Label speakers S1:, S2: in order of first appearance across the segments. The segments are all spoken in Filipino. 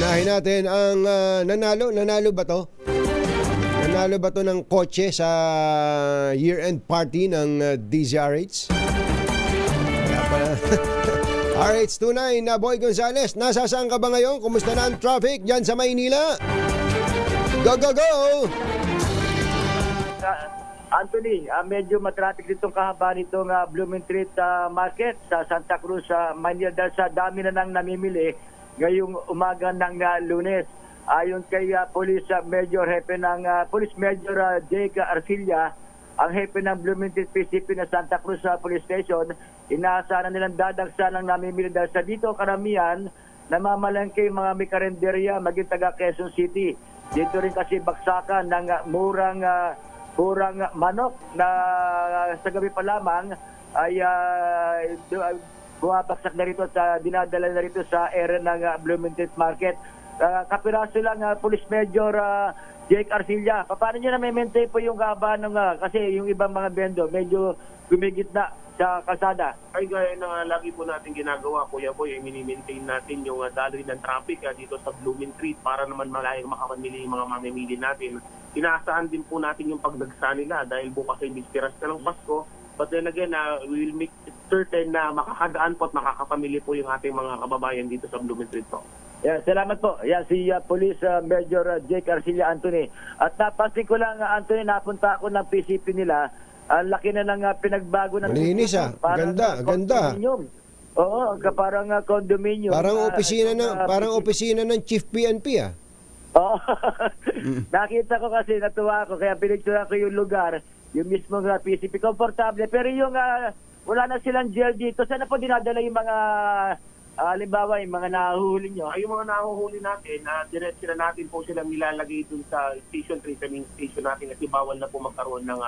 S1: Unahin natin ang nanalo ba to? Nanalo ba to ng kotse sa year-end party ng DZRH? Kaya pala. RH29 na Boy Gonzales, nasasaan ka ba ngayon? Kumusta na ang traffic dyan sa Maynila? Go, go, go!
S2: Anthony, medyo matraffic ditong kahaba nitong Blooming Street Market sa Santa Cruz, Manila dahil sa dami na nang namimili ngayong umaga ng Lunes. Ayon kay Police Major Jake Arcilla, ang hepe ng Blooming Street PCP na Santa Cruz Police Station, inaasahan na nilang dadagsa ng namimili dahil sa dito karamihan namamalengke yung mga may karenderya maging taga Quezon City. Dito rin kasi baksakan ng murang manok na sa gabi pa lamang ay bumabaksak na rito dinadala na rito sa area ng Blooming Street Market. Kapiraso lang Police Major Jake Arcilla. Paano nyo na-maintain po yung kahabaan kasi yung ibang mga bendo medyo gumigit na sa kalsada?
S3: Ay gaya na lagi po natin ginagawa, Kuya Boy, ay mini-maintain natin yung daloy ng traffic dito sa Blooming Street para naman malayang makamamili yung mga mamimili natin. Inaasahan din po natin yung pagdagsa nila dahil bukas ay bispiras na ng Pasko. But then again, we will make certain na makakagaan po at makakapamili po yung ating mga kababayan dito sa Blooming Street po.
S2: Yeah, salamat po. Yan si Police Major Jake Arcilla, Anthony. At napansin ko lang, Anthony, napunta ako ng PCP nila. Ang laki na ng pinagbago ng
S1: Malinis Ganda.
S2: Oo, parang condominium.
S1: Parang opisina ng Chief PNP
S2: Oo. Nakita ko kasi, natuwa ako, kaya pinicturean ko yung lugar, yung mismo PCP. Komportable. Pero yung wala na silang jail dito, saan na po dinadala yung mga halimbawa, yung mga nahuhuli nyo?
S3: Ay, yung mga nahuhuli natin, diretso na natin po silang nilalagay dun sa Station 3, sa main station natin kasi bawal na po magkaroon ng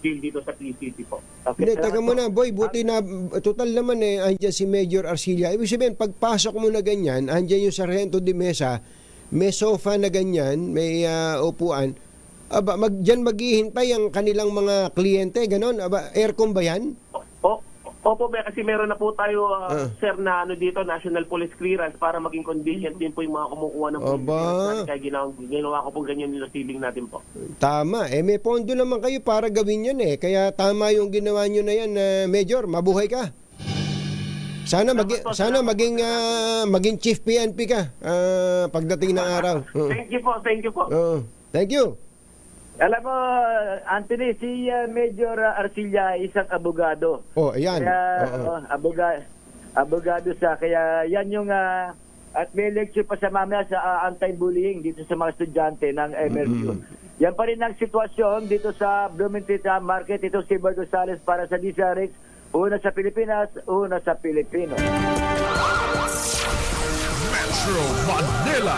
S3: jail dito sa PCP po.
S1: Okay, hindi, taga mo na, boy, buti na, total naman andyan si Major Arcilla. Ibig sabihin, pagpasok mo na ganyan, andyan yung Sargento de Mesa, may sofa na ganyan, may upuan, dyan maghihintay ang kanilang mga kliyente, ganon? Aircon ba yan?
S3: Opo, kasi meron na po tayo, sir, na dito, National Police Clearance para maging convenient din po yung mga kumukuha ng police clearance. Kaya ginawa ko po ganyan yung receiving natin po.
S1: Tama. May pondo naman kayo para gawin yan Kaya tama yung ginawa nyo na yan, Major. Mabuhay ka. Sana maging Chief PNP ka pagdating ng araw.
S3: Thank you po.
S1: Thank you.
S2: Alam mo, Anthony, si Major Arcilla isang abogado.
S1: Ayan.
S2: Kaya, abogado siya. Kaya yan yung, at may lecture pa sa mamaya sa anti-bullying dito sa mga estudyante ng MLU. Yan pa rin ang sitwasyon dito sa Blooming Street Market. Ito si Boy Gonzales para sa DZRH. Una sa Pilipinas, una sa Pilipino.
S4: Metro Manila.